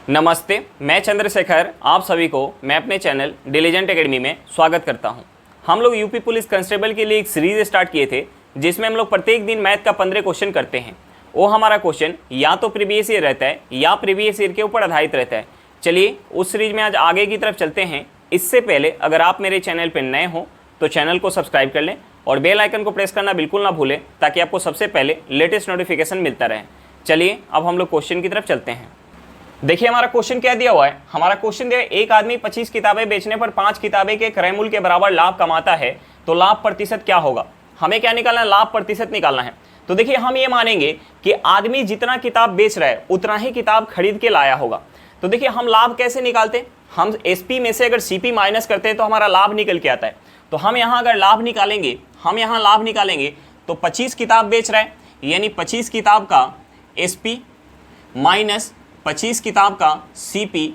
नमस्ते, मैं चंद्रशेखर आप सभी को मैं अपने चैनल डिलीजेंट एकेडमी में स्वागत करता हूं। हम लोग यूपी पुलिस कांस्टेबल के लिए एक सीरीज स्टार्ट किए थे जिसमें हम लोग प्रत्येक दिन मैथ का 15 क्वेश्चन करते हैं। वो हमारा क्वेश्चन या तो प्रीवियस ईयर रहता है या प्रीवियस ईयर के ऊपर आधारित रहता है। चलिए उस सीरीज में आज आगे की तरफ चलते हैं। इससे पहले अगर आप मेरे चैनल पर नए हो तो चैनल को सब्सक्राइब कर लें और बेल आइकन को प्रेस करना बिल्कुल ना भूलें ताकि आपको सबसे पहले लेटेस्ट नोटिफिकेशन मिलता रहे। चलिए अब हम लोग क्वेश्चन की तरफ चलते हैं। देखिए हमारा क्वेश्चन क्या दिया हुआ है। हमारा क्वेश्चन दिया है, एक आदमी 25 किताबें बेचने पर 5 किताबें के क्रय मूल्य के बराबर लाभ कमाता है तो लाभ प्रतिशत क्या होगा। हमें क्या निकालना है, लाभ प्रतिशत निकालना है। तो देखिए हम ये मानेंगे कि आदमी जितना किताब बेच रहा है उतना ही किताब खरीद के लाया होगा। तो देखिए हम लाभ कैसे निकालते, हम एसपी में से अगर सीपी माइनस करते हैं तो हमारा लाभ निकल के आता है। तो हम यहाँ अगर लाभ निकालेंगे, तो 25 किताब बेच रहा है यानी 25 किताब का एसपी माइनस 25 किताब का सीपी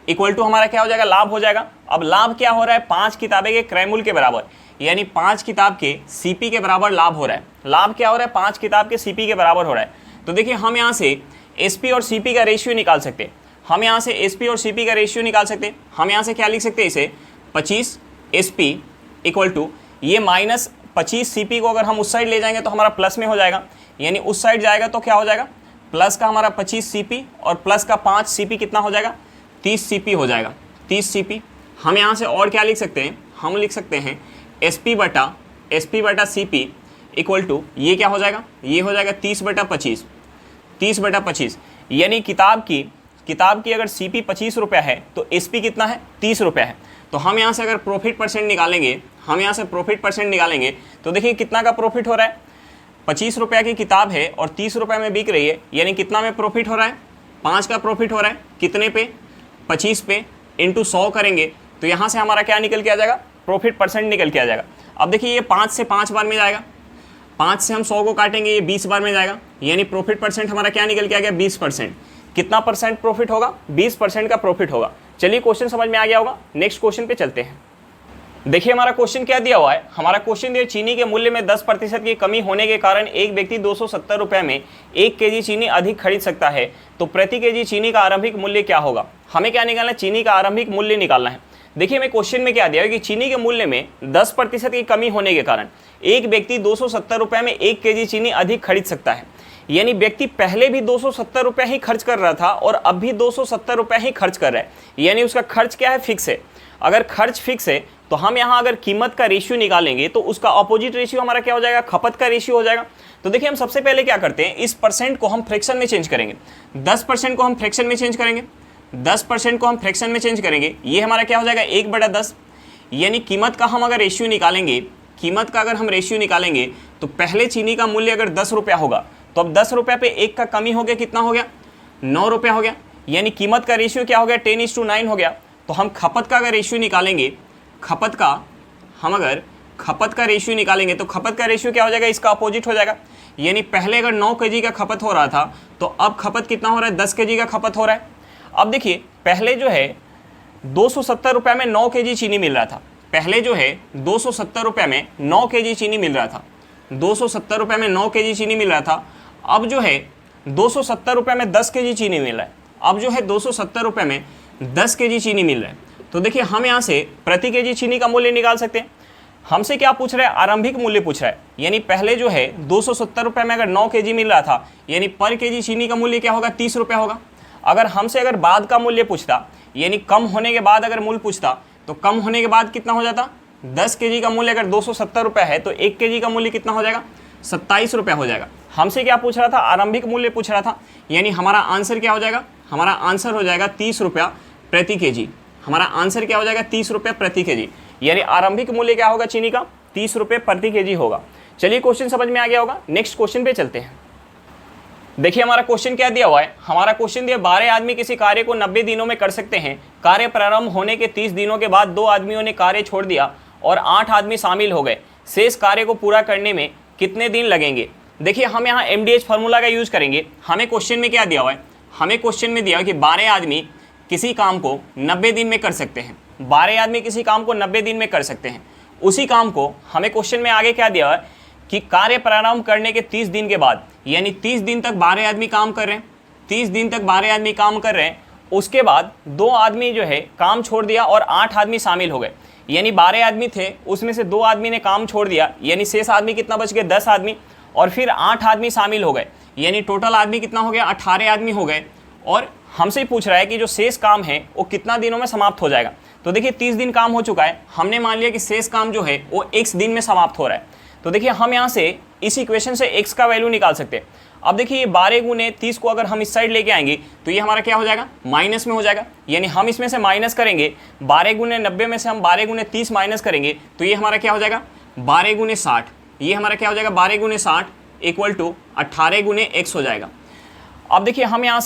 इक्वल टू हमारा क्या हो जाएगा, लाभ हो जाएगा। अब लाभ क्या हो रहा है, 5 किताबें के क्रय मूल्य के बराबर यानी 5 किताब के सीपी के बराबर लाभ हो रहा है। लाभ क्या हो रहा है, 5 किताब के सीपी के बराबर हो रहा है। तो देखिए हम यहाँ से एसपी और सीपी का रेशियो निकाल सकते हैं। हम यहाँ से क्या लिख सकते हैं, इसे 25 एसपी इक्वल टू ये माइनस 25 सीपी को अगर हम उस साइड ले जाएंगे तो हमारा प्लस में हो जाएगा, यानी उस साइड जाएगा तो क्या हो जाएगा, प्लस का हमारा 25 सीपी और प्लस का 5 सीपी कितना हो जाएगा, 30 सीपी हो जाएगा। 30 सीपी हम यहाँ से और क्या लिख सकते हैं, हम लिख सकते हैं एसपी बटा सीपी इक्वल टू ये क्या हो जाएगा, ये हो जाएगा 30 बटा 25 यानी किताब की अगर सीपी 25 रुपया है तो एसपी कितना है, 30 रुपया है। तो हम यहाँ से अगर प्रॉफिट परसेंट निकालेंगे, तो देखिए कितना का प्रॉफिट हो रहा है, 25 रुपया की किताब है और 30 रुपये में बिक रही है, यानी कितना में प्रॉफिट हो रहा है, 5 का प्रॉफिट हो रहा है। कितने पे, 25 पे इंटू 100 करेंगे तो यहाँ से हमारा क्या निकल के आ जाएगा, प्रॉफिट परसेंट निकल के आ जाएगा। अब देखिए ये 5 से 5 बार में जाएगा, 5 से हम 100 को काटेंगे ये 20 बार में जाएगा, यानी प्रॉफिट परसेंट हमारा क्या निकल के आ गया, 20%। कितना परसेंट प्रॉफिट होगा, 20% का प्रॉफिट होगा। चलिए क्वेश्चन समझ में आ गया होगा, नेक्स्ट क्वेश्चन पे चलते हैं। देखिए हमारा क्वेश्चन क्या दिया हुआ है, हमारा क्वेश्चन दिया चीनी के मूल्य में 10% की कमी होने के कारण एक व्यक्ति 270 रुपये में 1 केजी चीनी अधिक खरीद सकता है तो प्रति केजी चीनी का आरंभिक मूल्य क्या होगा। हमें क्या निकालना है, चीनी का आरंभिक मूल्य निकालना है। देखिए हमें क्वेश्चन में क्या दिया है कि चीनी के मूल्य में 10% की कमी होने के कारण एक व्यक्ति 270 रुपये में 1 केजी चीनी अधिक खरीद सकता है, यानी व्यक्ति पहले भी 270 रुपये ही खर्च कर रहा था और अब भी 270 रुपये ही खर्च कर रहा है, यानी उसका खर्च क्या है, फिक्स है। अगर खर्च फिक्स है तो हम यहाँ अगर कीमत का रेशियो निकालेंगे तो उसका अपोजिट रेशियो हमारा क्या हो जाएगा, खपत का रेशियो हो जाएगा। तो देखिए हम सबसे पहले क्या करते हैं, इस परसेंट को हम फ्रैक्शन में चेंज करेंगे, 10% को हम फ्रैक्शन में चेंज करेंगे, ये हमारा क्या हो जाएगा 1/10, यानी कीमत का हम अगर रेशियो निकालेंगे, तो पहले चीनी का मूल्य अगर 10 रुपया होगा तो अब 10 रुपये पे 1 का कमी हो गया, कितना हो गया, 9 रुपया हो गया, यानी कीमत का रेशियो क्या हो गया, 10:9 हो गया। तो हम खपत का अगर रेशियो निकालेंगे, खपत का रेशियो निकालेंगे तो खपत का रेशियो क्या हो जाएगा, इसका अपोजिट हो जाएगा, यानी पहले अगर 9 केजी का खपत हो रहा था तो अब खपत कितना हो रहा है, 10 केजी का खपत हो रहा है। अब देखिए पहले जो है 270 रुपये में 9 केजी चीनी मिल रहा था, 270 रुपये में 9 केजी चीनी मिल रहा था, 270 रुपये में 9 केजी चीनी मिल रहा था। अब जो है 270 रुपये में 10 केजी चीनी मिल रहा है, अब जो है 270 रुपये में 10 केजी चीनी मिल रहा है। तो देखिए हम यहाँ से प्रति केजी चीनी का मूल्य निकाल सकते हैं। हमसे क्या पूछ रहा है, आरंभिक मूल्य पूछ रहा है, यानी पहले जो है 270 रुपये में अगर 9 केजी मिल रहा था, यानी पर केजी चीनी का मूल्य क्या होगा, 30 रुपये होगा। अगर हमसे अगर बाद का मूल्य पूछता, यानी कम होने के बाद अगर मूल्य पूछता, तो कम होने के बाद कितना हो जाता, 10 केजी का मूल्य अगर 270 रुपये है तो 1 केजी का मूल्य कितना हो जाएगा, 27 रुपये हो जाएगा। हमसे क्या पूछ रहा था, आरंभिक मूल्य पूछ रहा था, यानी हमारा आंसर क्या हो जाएगा, हमारा आंसर हो जाएगा 30 रुपया प्रति केजी। हमारा आंसर क्या हो जाएगा, 30 रुपये प्रति केजी, यानी आरंभिक मूल्य क्या होगा चीनी का, 30 रुपये प्रति केजी होगा। चलिए क्वेश्चन समझ में आ गया होगा, नेक्स्ट क्वेश्चन पे चलते हैं। देखिए हमारा क्वेश्चन क्या दिया हुआ है, हमारा क्वेश्चन दिया 12 आदमी किसी कार्य को 90 दिनों में कर सकते हैं। कार्य प्रारंभ होने के 30 दिनों के बाद 2 आदमियों ने कार्य छोड़ दिया और 8 आदमी शामिल हो गए। शेष कार्य को पूरा करने में कितने दिन लगेंगे। देखिए हम यहाँ MDH फार्मूला का यूज करेंगे। हमें क्वेश्चन में क्या दिया हुआ है, हमें क्वेश्चन में दिया है कि 12 आदमी किसी काम को 90 दिन में कर सकते हैं। 12 आदमी किसी काम को 90 दिन में कर सकते हैं। उसी काम को हमें क्वेश्चन में आगे क्या दिया हुआ है कि कार्य प्रारंभ करने के 30 दिन के बाद, यानी 30 दिन तक 12 आदमी काम कर रहे हैं, 30 दिन तक 12 आदमी काम कर रहे हैं उसके बाद 2 आदमी जो है काम छोड़ दिया और 8 आदमी शामिल हो गए, यानी 12 आदमी थे, उसमें से 2 आदमी ने काम छोड़ दिया, यानी शेष आदमी कितना बच गए 10 आदमी, और फिर 8 आदमी शामिल हो गए, यानी टोटल आदमी कितना हो गया 18 आदमी हो गए। और हमसे पूछ रहा है कि जो शेष काम है वो कितना दिनों में समाप्त हो जाएगा। तो देखिए 30 दिन काम हो चुका है, हमने मान लिया कि शेष काम जो है वो x दिन में समाप्त हो रहा है। तो देखिए हम यहाँ से इस इक्वेशन से x का वैल्यू निकाल सकते हैं। अब देखिए ये 12 गुने 30 को अगर हम इस साइड लेके आएंगे तो ये हमारा क्या हो जाएगा, माइनस में हो जाएगा, यानी हम इसमें से माइनस करेंगे 12 गुने 90 में से हम 12 गुने 30 माइनस करेंगे तो ये हमारा क्या हो जाएगा 12 गुने 60, ये हमारा क्या हो जाएगा 12 गुने 60 इक्वल टू 18 गुने x हो जाएगा। अब देखिए हम यहाँ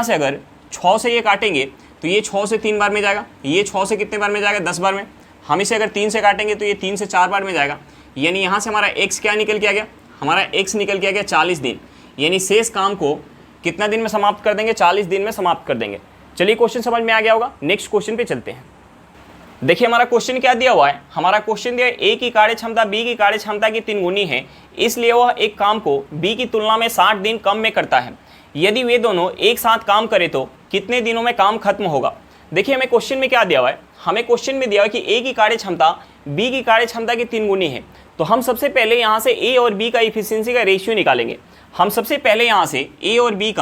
से अगर 6 से ये काटेंगे तो ये 6 से 3 बार में जाएगा, ये 6 से कितने बार में जाएगा 10 बार में, हम इसे अगर 3 से काटेंगे तो ये 3 से 4 बार में जाएगा, यानी यहाँ से हमारा x क्या निकल के आ गया, हमारा x निकल के आ गया 40 दिन, यानी शेष काम को कितना दिन में समाप्त कर देंगे 40 दिन में समाप्त कर देंगे। चलिए क्वेश्चन समझ में आ गया होगा, नेक्स्ट क्वेश्चन पे चलते हैं। देखिए हमारा क्वेश्चन क्या दिया हुआ है, हमारा क्वेश्चन दिया है A की कार्य क्षमता B की कार्य क्षमता की 3 गुनी है, इसलिए वह एक काम को B की तुलना में 60 दिन कम में करता है। यदि वे दोनों एक साथ काम करें तो कितने दिनों में काम खत्म होगा। देखिए हमें क्वेश्चन में क्या दिया हुआ है, हमें क्वेश्चन में दिया हुआ है कि A की कार्य क्षमता B की कार्य क्षमता की 3 गुनी है। तो हम सबसे पहले यहाँ से A और B का इफिशियंसी का रेशियो निकालेंगे। हम सबसे पहले यहाँ से A और B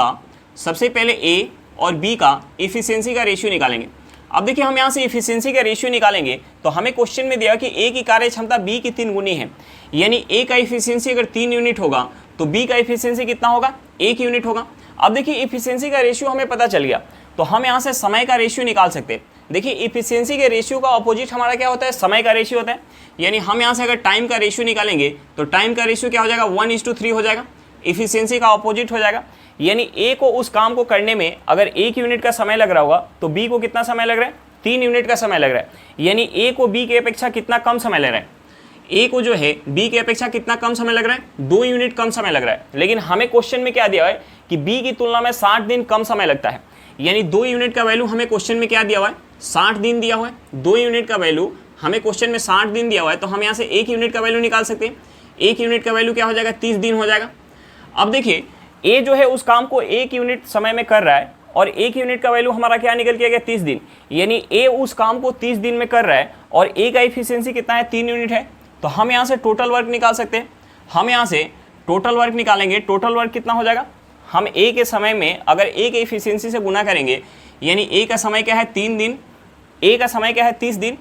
का इफिशियंसी का रेशियो निकालेंगे। अब देखिए हम यहाँ से इफिशियंसी का रेशियो निकालेंगे तो हमें क्वेश्चन में दिया कि A की कार्य क्षमता B की 3 गुनी है, यानी A का इफिशियंसी अगर 3 यूनिट होगा तो B का इफिशियंसी कितना होगा 1 यूनिट होगा। अब देखिए इफिशियंसी का रेशियो हमें पता चल गया तो हम यहाँ से समय का रेशियो निकाल सकते हैं। देखिए इफिशियंसी के रेशियो का अपोजिट हमारा क्या होता है, समय का रेशियो होता है, यानी हम यहाँ से अगर टाइम का रेशियो निकालेंगे तो टाइम का रेशियो क्या हो जाएगा 1:3 हो जाएगा, इफिशियंसी का अपोजिट हो जाएगा। यानी A को उस काम को करने में अगर 1 यूनिट का समय लग रहा होगा तो B को कितना समय लग रहा है 3 यूनिट का समय लग रहा है, यानी A को B की अपेक्षा कितना कम समय लग रहा है, A को जो है B की अपेक्षा कितना कम समय लग रहा है 2 यूनिट कम समय लग रहा है। लेकिन हमें क्वेश्चन में क्या दिया हुआ है कि B की तुलना में 60 दिन कम समय लगता है, यानी 2 यूनिट का वैल्यू हमें क्वेश्चन में क्या दिया हुआ है 60 दिन दिया हुआ है, 2 यूनिट का वैल्यू हमें क्वेश्चन में 60 दिन दिया हुआ है, तो हम यहाँ से 1 यूनिट का वैल्यू निकाल सकते हैं। 1 यूनिट का वैल्यू क्या हो जाएगा 30 दिन हो जाएगा। अब देखिए A जो है उस काम को 1 यूनिट समय में कर रहा है और 1 यूनिट का वैल्यू हमारा क्या निकल के गया 30 दिन, यानी A उस काम को 30 दिन में कर रहा है और A का इफिशियंसी कितना है 3 यूनिट है। तो हम यहाँ से टोटल वर्क निकाल सकते हैं। हम यहाँ से टोटल वर्क निकालेंगे, टोटल वर्क कितना हो जाएगा, हम A के समय में अगर A के इफिशियंसी से गुना करेंगे, यानी A का समय क्या है 3 दिन, A का समय क्या है 30 दिन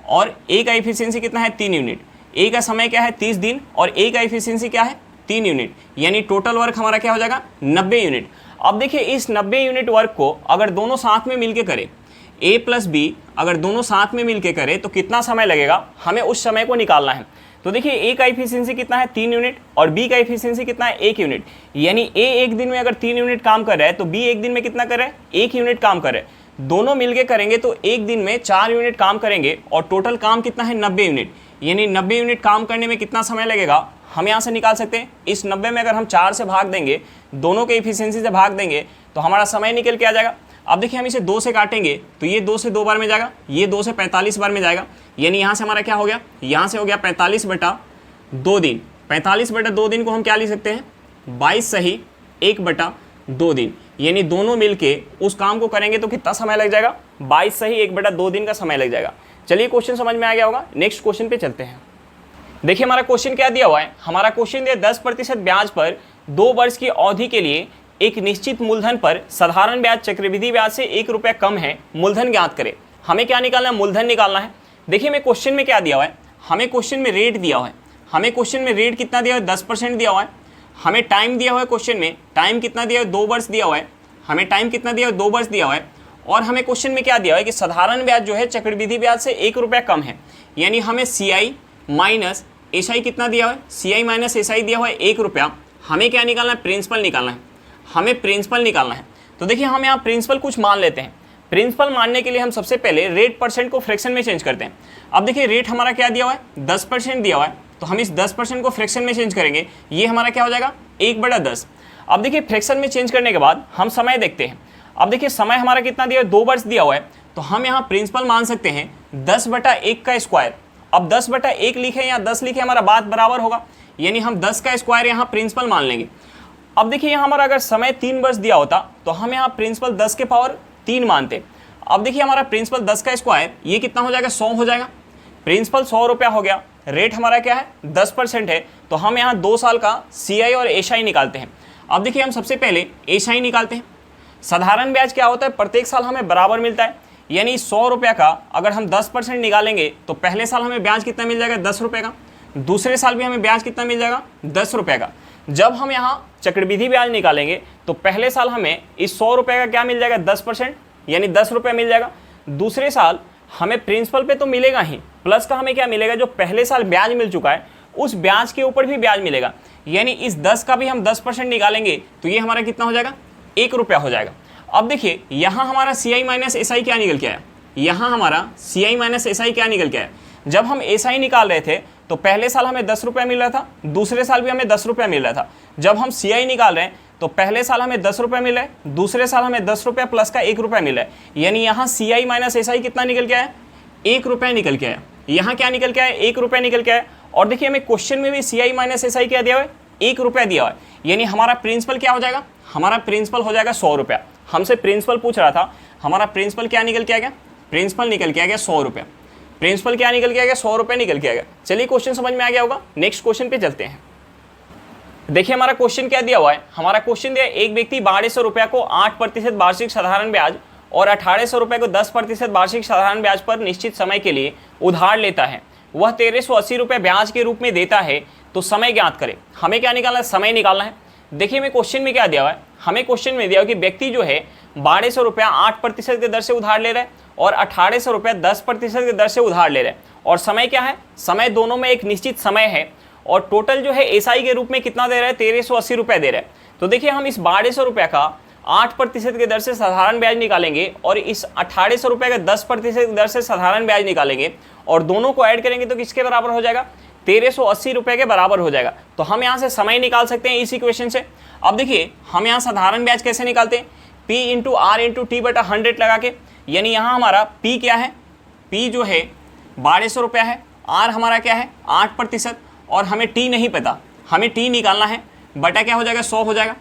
और A का इफिशियंसी कितना है 3 यूनिट। A का समय क्या है 30 दिन और A का इफिशियंसी क्या है 3 यूनिट, यानी टोटल वर्क हमारा क्या हो जाएगा 90 यूनिट। अब देखिए इस 90 यूनिट वर्क को अगर दोनों साथ में मिलके करें, A प्लस B अगर दोनों साथ में मिलके करें तो कितना समय लगेगा, हमें उस समय को निकालना है। तो देखिए A का इफिशियंसी कितना है 3 यूनिट और B का इफिशियंसी कितना है 1 यूनिट, यानी A एक दिन में अगर 3 यूनिट काम कर रहा है तो B एक दिन में कितना कर रहा है 1 यूनिट काम कर रहा है। दोनों मिलके करेंगे तो एक दिन में 4 यूनिट काम करेंगे और टोटल काम कितना है 90 यूनिट, यानी 90 यूनिट काम करने में कितना समय लगेगा हम यहाँ से निकाल सकते हैं। इस 90 में अगर हम 4 से भाग देंगे, दोनों के इफिशियंसी से भाग देंगे तो हमारा समय निकल के आ जाएगा। अब देखिए हम इसे 2 से काटेंगे तो ये 2 से 2 बार में जाएगा, ये 2 से 45 बार में जाएगा, यानी यहाँ से हमारा क्या हो गया, यहाँ से हो गया 45/2 दिन। 45/2 दिन को हम क्या लिख सकते हैं 22 सही 1/2 दिन, यानी दोनों मिलके उस काम को करेंगे तो कितना समय लग जाएगा 22 सही 1/2 दिन का समय लग जाएगा। चलिए क्वेश्चन समझ में आ गया होगा, नेक्स्ट क्वेश्चन पे चलते हैं। देखिए हमारा क्वेश्चन क्या दिया हुआ है, हमारा क्वेश्चन दिया 10% ब्याज पर 2 वर्ष की अवधि के लिए एक निश्चित मूलधन पर साधारण ब्याज चक्रवृद्धि ब्याज से 1 रुपया कम है, मूलधन ज्ञात करें। हमें क्या निकालना है, मूलधन निकालना है। देखिए हमें क्वेश्चन में क्या दिया हुआ है, हमें क्वेश्चन में रेट दिया हुआ है, हमें क्वेश्चन में रेट कितना दिया हुआ है 10% दिया हुआ है। हमें टाइम दिया हुआ है, क्वेश्चन में टाइम कितना दिया हुआ है 2 वर्ष दिया हुआ है, हमें टाइम कितना दिया हुआ है 2 वर्ष दिया हुआ है। और हमें क्वेश्चन में क्या दिया हुआ है कि साधारण ब्याज जो है चक्रवृद्धि ब्याज से 1 रुपया कम है, यानी हमें CI माइनस SI कितना दिया हुआ है, CI माइनस SI दिया हुआ है 1 रुपया। हमें क्या निकालना है, प्रिंसिपल निकालना है, हमें प्रिंसिपल निकालना है। तो देखिए हम यहाँ प्रिंसिपल कुछ मान लेते हैं। प्रिंसिपल मानने के लिए हम सबसे पहले रेट परसेंट को फ्रैक्शन में चेंज करते हैं। अब देखिए रेट हमारा क्या दिया हुआ है 10% दिया हुआ है, तो हम इस 10% को फ्रैक्शन में चेंज करेंगे, ये हमारा क्या हो जाएगा 1/10। अब देखिए फ्रैक्शन में चेंज करने के बाद हम समय देखते हैं। अब देखिए समय हमारा कितना दिया है 2 वर्ष दिया हुआ है, तो हम यहाँ प्रिंसिपल मान सकते हैं 10/1 का स्क्वायर। अब 10/1 लिखे या 10 लिखे हमारा बात बराबर होगा, यानी हम 10 का स्क्वायर यहाँ प्रिंसिपल मान लेंगे। अब देखिए यहाँ हमारा अगर समय 3 वर्ष दिया होता तो हम यहाँ प्रिंसिपल 10 के पावर 3 मानते। अब देखिए हमारा प्रिंसिपल 10 का स्क्वायर ये कितना हो जाएगा, 100 हो जाएगा। प्रिंसिपल 100 रुपया हो गया, रेट हमारा क्या है 10% है, तो हम यहाँ 2 साल का CI और एशआई निकालते हैं। अब देखिए हम सबसे पहले एशआई निकालते हैं। साधारण ब्याज क्या होता है, प्रत्येक साल हमें बराबर मिलता है, यानी 100 रुपये का अगर हम 10% निकालेंगे तो पहले साल हमें ब्याज कितना मिल जाएगा, 10 रुपये का। दूसरे साल भी हमें ब्याज कितना मिल जाएगा, 10 रुपये का। जब हम यहाँ चक्रवृद्धि ब्याज निकालेंगे तो पहले साल हमें इस 100 रुपये का क्या मिल जाएगा, 10%, यानी 10 रुपये मिल जाएगा। दूसरे साल हमें प्रिंसिपल पे तो मिलेगा ही, प्लस का हमें क्या मिलेगा, जो पहले साल ब्याज मिल चुका है उस ब्याज के ऊपर भी ब्याज मिलेगा, यानी इस 10 का भी हम 10% निकालेंगे तो ये हमारा कितना हो जाएगा, 1 रुपया हो जाएगा। अब देखिए यहाँ हमारा CI माइनस SI क्या निकल के आया, यहाँ हमारा CI माइनस SI क्या निकल के आया। जब हम SI निकाल रहे थे तो पहले साल हमें 10 रुपया मिल रहा था, दूसरे साल भी हमें 10 रुपया मिल रहा था। जब हम CI निकाल रहे हैं तो पहले साल हमें 10 रुपया मिल रहा है, दूसरे साल हमें 10 रुपया प्लस का 1 रुपया मिल रहा है, यानी यहाँ CI माइनस SI कितना निकल के आया, 1 रुपया निकल के आया। यहाँ क्या निकल के आया, 1 रुपया निकल के आया। और देखिए हमें क्वेश्चन में भी CI माइनस SI क्या दिया हुआ है, 1 रुपया दिया हुआ है, यानी हमारा प्रिंसिपल क्या हो जाएगा, हमारा प्रिंसिपल हो जाएगा 100 रुपया। हमसे प्रिंसिपल पूछ रहा था, हमारा प्रिंसिपल क्या निकल के आ गया, प्रिंसिपल निकल के आ गया 100 रुपया। प्रिंसिपल क्या निकल के आ गया, 100 रुपये निकल के आ गया। चलिए क्वेश्चन समझ में आ गया होगा, नेक्स्ट क्वेश्चन पे चलते हैं। देखिए हमारा क्वेश्चन क्या दिया हुआ है, हमारा क्वेश्चन दिया है एक व्यक्ति 1200 रुपया को 8% वार्षिक साधारण ब्याज और 1800 रुपये को 10% वार्षिक साधारण ब्याज पर निश्चित समय के लिए उधार लेता है। वह 1380 रुपये ब्याज के रूप में देता है, तो समय ज्ञात करें। हमें क्या निकालना है, समय निकालना है। देखिए हमें क्वेश्चन में क्या दिया हुआ है, हमें क्वेश्चन में दिया हुआ कि व्यक्ति जो है 1200 रुपया 8% की दर से उधार ले रहा है और 1800 रुपया 10% की दर से उधार ले रहा है, और समय क्या है, समय दोनों में एक निश्चित समय है, और टोटल जो है SI के रूप में कितना दे रहा है, 1380 रुपया दे रहा है। तो देखिए हम इस 1200 रुपया का 8% की दर से साधारण ब्याज निकालेंगे और इस 1800 रुपये का 10% की दर से साधारण ब्याज निकालेंगे, और दोनों को ऐड करेंगे तो किसके बराबर हो जाएगा, 1380 रुपये के बराबर हो जाएगा। तो हम यहाँ से समय निकाल सकते हैं इस इक्वेशन से। अब देखिए हम यहाँ साधारण ब्याज कैसे निकालते हैं, P into R into T बटा 100 लगा के, यानी यहाँ हमारा P क्या है, P जो है 1200 रुपया है, R हमारा क्या है 8%, और हमें T नहीं पता, हमें T निकालना है, बटा क्या हो जाएगा 100 हो जाएगा,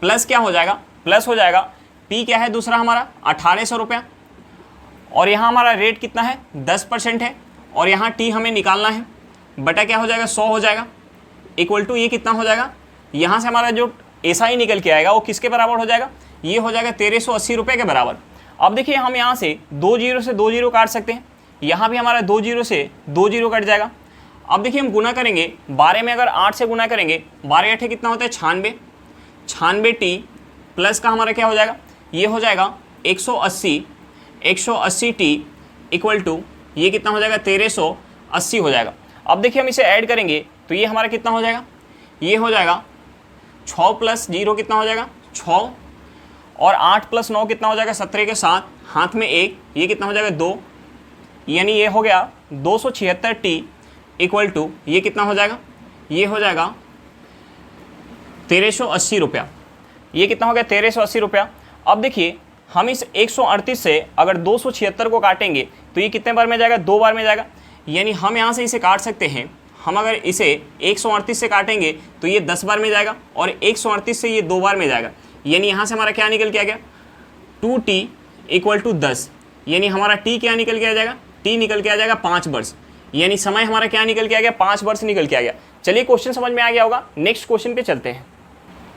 प्लस क्या हो जाएगा, प्लस हो जाएगा P क्या है दूसरा हमारा 1800 रुपया, और यहाँ हमारा रेट कितना है 10% है, और यहाँ T हमें निकालना है, बटा क्या हो जाएगा 100 हो जाएगा, इक्वल टू ये कितना हो जाएगा, यहाँ से हमारा जो SI निकल के आएगा वो किसके बराबर हो जाएगा, ये हो जाएगा 1380 रुपये के बराबर। अब देखिए हम यहाँ से 2 जीरो से 2 जीरो काट सकते हैं, यहाँ भी हमारा 2 जीरो से 2 जीरो कट जाएगा। अब देखिए हम गुना करेंगे, 12 में अगर 8 से गुना करेंगे, 12 8 कितना होता है 96, 96 T प्लस का हमारा क्या हो जाएगा, ये हो जाएगा 180, 180 T इक्वल टू ये कितना हो जाएगा 1380 हो जाएगा। अब देखिए हम इसे ऐड करेंगे तो ये हमारा कितना हो जाएगा, ये हो जाएगा 6 प्लस 0 कितना हो जाएगा 6, और 8 प्लस 9 कितना हो जाएगा 17 के साथ हाथ में 1, ये कितना हो जाएगा 2, यानी ये हो गया 276 T इक्वल टू ये कितना हो जाएगा, ये हो जाएगा 1380 रुपया, ये कितना हो गया 1380 रुपया। अब देखिए हम इस 138 से अगर 276 को काटेंगे तो ये कितने बार में जाएगा, 2 बार में जाएगा, यानी हम यहाँ से इसे काट सकते हैं। हम अगर इसे 138 से काटेंगे तो ये 10 बार में जाएगा, और 138 से ये 2 बार में जाएगा, यानी यहाँ से हमारा क्या निकल के आ गया 2T इक्वल टू 10, यानी हमारा T क्या निकल के आ जाएगा, T निकल के आ जाएगा 5 वर्ष, यानी समय हमारा क्या निकल के आ गया 5 वर्ष निकल के आ गया। चलिए क्वेश्चन समझ में आ गया होगा, नेक्स्ट क्वेश्चन पे चलते हैं।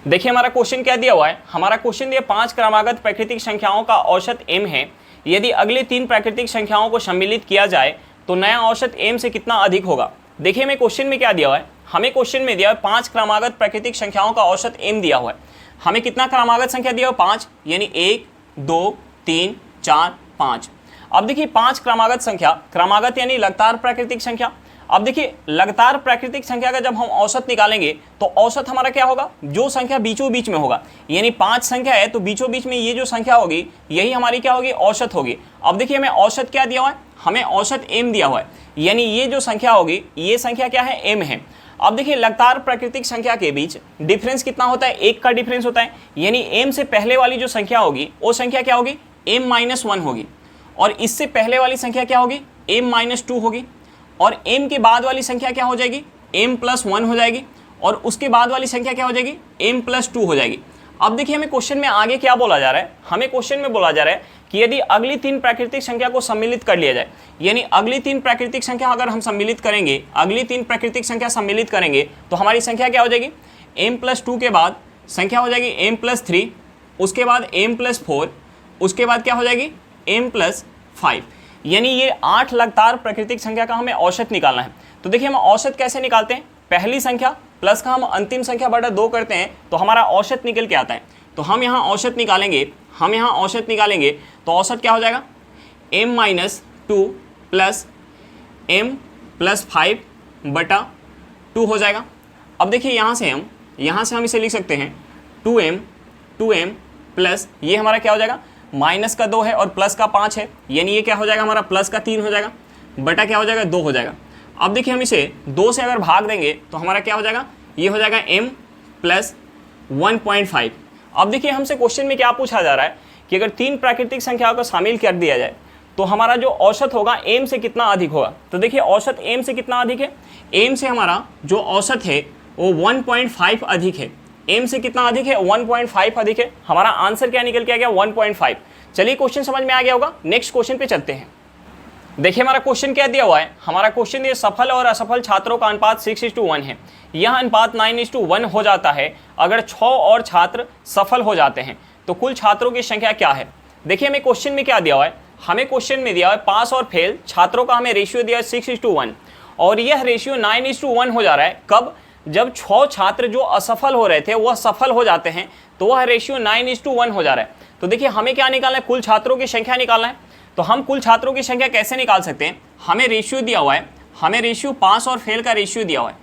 देखिए हमारा क्वेश्चन क्या दिया हुआ है, हमारा क्वेश्चन दिया 5 क्रमागत प्राकृतिक संख्याओं का औसत m है, यदि अगले 3 प्राकृतिक संख्याओं को सम्मिलित किया जाए तो नया औसत m से कितना अधिक होगा। देखिए हमें क्वेश्चन में क्या दिया हुआ है, हमें क्वेश्चन में दिया है 5 क्रमागत प्राकृतिक संख्याओं का औसत m दिया हुआ है। हमें कितना क्रमागत संख्या दिया हुआ 5, यानी 1 2 3 4 5। अब देखिए 5 क्रमागत संख्या, क्रमागत यानी लगातार प्राकृतिक संख्या। अब देखिए लगातार प्राकृतिक संख्या का जब हम औसत निकालेंगे तो औसत हमारा क्या होगा, जो संख्या बीचों बीच में होगा, यानी 5 संख्या है तो बीचों बीच में ये जो संख्या होगी यही हमारी क्या होगी, औसत होगी। अब देखिए हमें औसत क्या दिया हुआ है, हमें औसत m दिया हुआ है, यानी ये जो संख्या होगी ये संख्या क्या है, m है। अब देखिए लगातार प्राकृतिक संख्या के बीच डिफरेंस कितना होता है, 1 का डिफरेंस होता है, यानी m से पहले वाली जो संख्या होगी वो संख्या क्या होगी, m-1 होगी, और इससे पहले वाली संख्या क्या होगी, m-2 होगी, और m के बाद वाली संख्या क्या हो जाएगी, m+1 हो जाएगी, और उसके बाद वाली संख्या क्या हो जाएगी, m+2 हो जाएगी। अब देखिए हमें क्वेश्चन में आगे क्या बोला जा रहा है, हमें क्वेश्चन में बोला जा रहा है कि यदि अगली 3 प्राकृतिक संख्या को सम्मिलित कर लिया जाए, यानी अगली 3 प्राकृतिक संख्या अगर हम सम्मिलित करेंगे, अगली 3 प्राकृतिक संख्या सम्मिलित करेंगे तो हमारी संख्या क्या हो जाएगी, m+2 के बाद संख्या हो जाएगी m+3, उसके बाद m+4, उसके बाद क्या हो जाएगी m+5, यानी ये 8 लगातार प्राकृतिक संख्या का हमें औसत निकालना है। तो देखिए हम औसत कैसे निकालते हैं, पहली संख्या प्लस का हम अंतिम संख्या बटा 2 करते हैं तो हमारा औसत निकल के आता है। तो हम यहाँ औसत निकालेंगे, तो औसत क्या हो जाएगा, m-2 प्लस m+5 बटा 2 हो जाएगा। अब देखिए यहाँ से हम इसे लिख सकते हैं 2m प्लस ये हमारा क्या हो जाएगा, माइनस का 2 है और प्लस का 5 है, यानी ये क्या हो जाएगा हमारा प्लस का 3 हो जाएगा, बटा क्या हो जाएगा 2 हो जाएगा। अब देखिए हम इसे 2 से अगर भाग देंगे तो हमारा क्या हो जाएगा, ये हो जाएगा m+1.5। अब देखिए हमसे क्वेश्चन में क्या पूछा जा रहा है कि अगर 3 प्राकृतिक संख्याओं को शामिल कर दिया जाए तो हमारा जो औसत होगा m से कितना अधिक होगा। तो देखिए औसत m से कितना अधिक है, m से हमारा जो औसत है वो 1.5 अधिक है, m से कितना अधिक है, 1.5 अधिक है। हमारा आंसर क्या निकल के आ गया, 1.5। चलिए क्वेश्चन समझ में आ गया होगा, नेक्स्ट क्वेश्चन पे चलते हैं। देखिए हमारा क्वेश्चन क्या दिया हुआ है, हमारा क्वेश्चन ये सफल और असफल छात्रों का अनुपात 6:1 है। यह अनुपात 9:1 हो जाता है अगर 6 और छात्र सफल हो जाते हैं तो कुल छात्रों की संख्या क्या है। देखिए हमें क्वेश्चन में क्या दिया हुआ है, हमें क्वेश्चन में दिया हुआ है पास और फेल छात्रों का हमें रेशियो दिया है 6:1 और यह रेशियो 9:1 हो जा रहा है कब, जब 6 छात्र जो असफल हो रहे थे वह सफल हो जाते हैं तो वह रेशियो 9:1 हो जा रहा है। तो देखिए हमें क्या निकालना है, कुल छात्रों की संख्या निकालना है। तो हम कुल छात्रों की संख्या कैसे निकाल सकते हैं, हमें रेशियो दिया हुआ है, हमें रेशियो पास और फेल का रेशियो दिया हुआ है,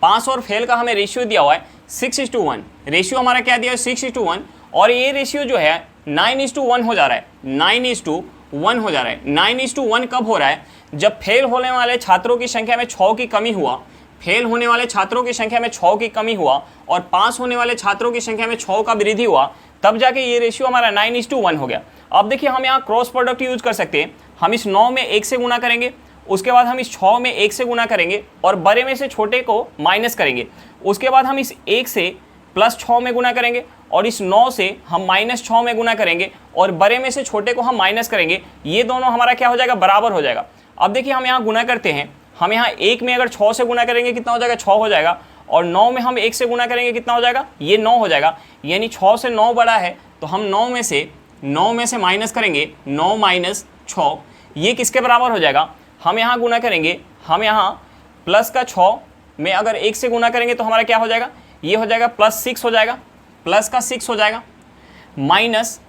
पास और फेल का हमें रेशियो दिया हुआ है 6:1, रेशियो हमारा क्या दिया है 6:1 और ये रेशियो जो है 9:1 हो जा रहा है, 9:1 हो जा रहा है। 9:1 कब हो रहा है, जब फेल होने वाले छात्रों की संख्या में 6 की कमी हुआ, फेल होने वाले छात्रों की संख्या में 6 की कमी हुआ और पास होने वाले छात्रों की संख्या में 6 का वृद्धि हुआ, तब जाके ये रेशियो हमारा 9:1 हो गया। अब देखिए हम यहाँ क्रॉस प्रोडक्ट यूज कर सकते हैं, हम इस 9 में 1 से गुना करेंगे, उसके बाद हम इस 6 में 1 से गुना करेंगे और बड़े में से छोटे को माइनस करेंगे, उसके बाद हम इस 1 से +6 में गुना करेंगे और इस 9 से हम -6 में गुना करेंगे और बड़े में से छोटे को हम माइनस करेंगे। ये दोनों हमारा क्या हो जाएगा, बराबर हो जाएगा। अब देखिए हम यहाँ गुना करते हैं, हम यहाँ 1 में अगर 6 से गुना करेंगे कितना हो जाएगा, 6 हो जाएगा और 9 में हम 1 से गुना करेंगे कितना हो जाएगा, ये 9 हो जाएगा। यानी 6 से 9 बड़ा है तो हम 9 में से माइनस करेंगे, 9 - 6 ये किसके बराबर हो जाएगा, हम यहाँ गुना करेंगे, हम यहाँ प्लस का 6 में अगर 1 से गुना करेंगे तो हमारा क्या हो जाएगा, ये हो जाएगा +6 हो जाएगा, प्लस का 6 हो जाएगा, माइनस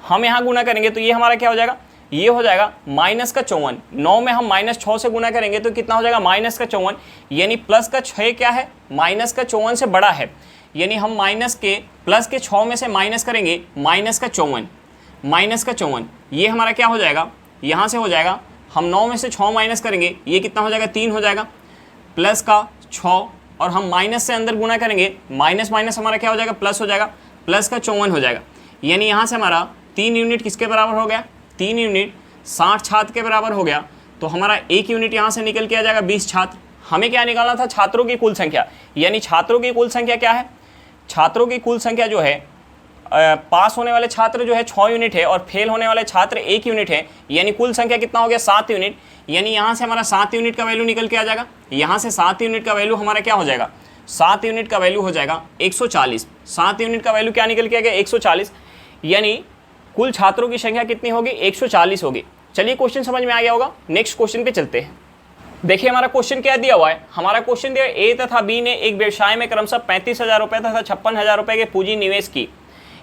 हम यहाँ गुना करेंगे तो ये हमारा क्या हो जाएगा, ये हो जाएगा -54। 9 में हम -6 से गुना करेंगे तो कितना हो जाएगा, -54, यानी प्लस का 6 क्या है, -54 से बड़ा है, यानी हम प्लस के 6 में से माइनस करेंगे -54, ये हमारा क्या हो जाएगा, यहाँ से हो जाएगा, हम 9 में से 6 माइनस करेंगे, ये कितना हो जाएगा, 3 हो जाएगा, प्लस का 6 और हम माइनस से अंदर गुना करेंगे, माइनस हमारा क्या हो जाएगा, प्लस हो जाएगा, प्लस का 54 हो जाएगा। यानी यहाँ से हमारा 3 यूनिट किसके बराबर हो गया, 3 यूनिट 60 छात्र के बराबर हो गया। तो हमारा 1 यूनिट यहाँ से निकल के आ जाएगा 20 छात्र। हमें क्या निकालना था, छात्रों की कुल संख्या, यानी छात्रों की कुल संख्या क्या है, छात्रों की कुल संख्या जो है पास होने वाले छात्र जो है 6 यूनिट है और फेल होने वाले छात्र 1 यूनिट है, यानी कुल संख्या कितना हो गया, 7 यूनिट। यानी यहाँ से हमारा 7 यूनिट का वैल्यू निकल के आ जाएगा, यहाँ से 7 यूनिट का वैल्यू हमारा क्या हो जाएगा, 7 यूनिट का वैल्यू हो जाएगा 140। 7 यूनिट का वैल्यू क्या निकल के आ गया, 140, यानी कुल छात्रों की संख्या कितनी होगी, 140 होगी। चलिए क्वेश्चन समझ में आ गया होगा, नेक्स्ट क्वेश्चन पे चलते हैं। देखिए हमारा क्वेश्चन क्या दिया हुआ है, हमारा क्वेश्चन दिया ए तथा बी ने एक व्यवसाय में क्रमशः 35,000 रुपये तथा 56,000 रुपये के पूंजी निवेश की।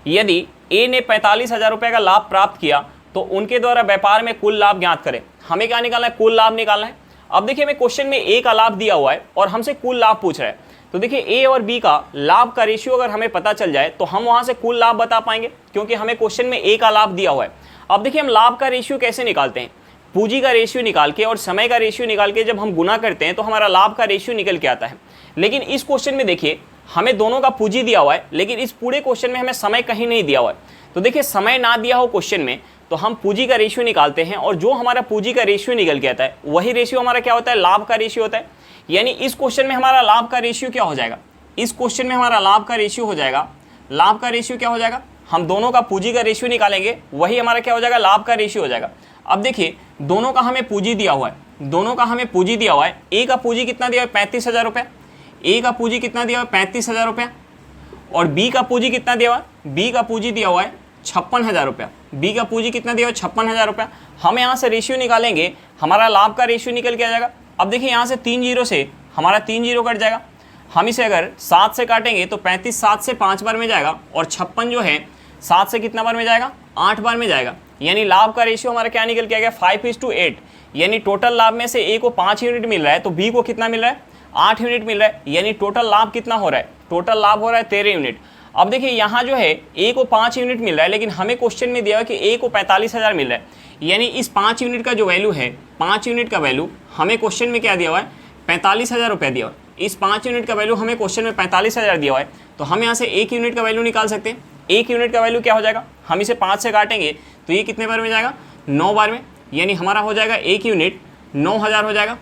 यदि ए ने 45,000 रुपये का लाभ प्राप्त किया तो उनके द्वारा व्यापार में कुल लाभ ज्ञात करें। हमें क्या निकालना है, कुल लाभ निकालना है। अब देखिए हमें क्वेश्चन में ए का लाभ दिया हुआ है और हमसे कुल लाभ पूछ रहा है, तो देखिए ए और बी का लाभ का रेशियो अगर हमें पता चल जाए तो हम वहाँ से कुल लाभ बता पाएंगे, क्योंकि हमें क्वेश्चन में ए का लाभ दिया हुआ है। अब देखिए हम लाभ का रेशियो कैसे निकालते हैं, पूंजी का रेशियो निकाल के और समय का रेशियो निकाल के जब हम गुना करते हैं तो हमारा लाभ का रेशियो निकल के आता है। लेकिन इस क्वेश्चन में देखिए हमें दोनों का पूंजी दिया हुआ है, लेकिन इस पूरे क्वेश्चन में हमें समय कहीं नहीं दिया हुआ है। तो देखिए समय ना दिया हो क्वेश्चन में तो हम पूंजी का रेशियो निकालते हैं और जो हमारा पूंजी का रेशियो निकल के आता है वही रेशियो हमारा क्या होता है, लाभ का रेशियो होता है। यानी इस क्वेश्चन में हमारा लाभ का रेशियो क्या हो जाएगा, इस क्वेश्चन में हमारा लाभ का रेशियो हो जाएगा लाभ का रेशियो क्या हो जाएगा, हम दोनों का पूंजी का रेशियो निकालेंगे, वही हमारा क्या हो जाएगा, लाभ का रेशियो हो जाएगा। अब देखिए दोनों का हमें पूंजी दिया हुआ है, दोनों का हमें पूंजी दिया हुआ है। ए का पूंजी कितना दिया हुआ है, 35,000 रुपया। ए का पूंजी कितना दिया हुआ है, 35,000 रुपया। और बी का पूंजी कितना दिया हुआ है, बी का पूंजी दिया हुआ है 56,000 रुपया। बी का पूंजी कितना दिया हुआ है, 56,000 रुपया। हम यहाँ से रेशियो निकालेंगे, हमारा लाभ का रेशियो निकल के आ जाएगा। अब देखिए यहाँ से 3 जीरो से हमारा 3 जीरो कट जाएगा। हम इसे अगर 7 से काटेंगे तो 35 7 से 5 बार में जाएगा, और 56 जो है 7 से कितना बार में जाएगा, 8 बार में जाएगा। यानी लाभ का रेशियो हमारा क्या निकल के आ गया, 5:8। यानी टोटल लाभ में से ए को 5 यूनिट मिल रहा है, तो बी को कितना मिल रहा है, 8 यूनिट मिल रहा है। यानी टोटल लाभ कितना हो रहा है, टोटल लाभ हो रहा है 13 यूनिट। अब देखिए यहाँ जो है ए को 5 यूनिट मिल रहा है, लेकिन हमें क्वेश्चन में दिया है कि ए को 45,000 मिल रहा है। यानी इस 5 यूनिट का जो वैल्यू है, 5 यूनिट का वैल्यू हमें क्वेश्चन में क्या दिया हुआ है, 45,000 रुपया दिया हुआ है। इस 5 यूनिट का वैल्यू हमें क्वेश्चन में 45,000 दिया हुआ है, तो हम यहाँ से 1 यूनिट का वैल्यू निकाल सकते हैं। 1 यूनिट का वैल्यू क्या हो जाएगा, हम इसे 5 से काटेंगे तो ये कितने बार में जाएगा, 9 बार में। यानी हमारा हो जाएगा 1 यूनिट 9,000 हो जाएगा।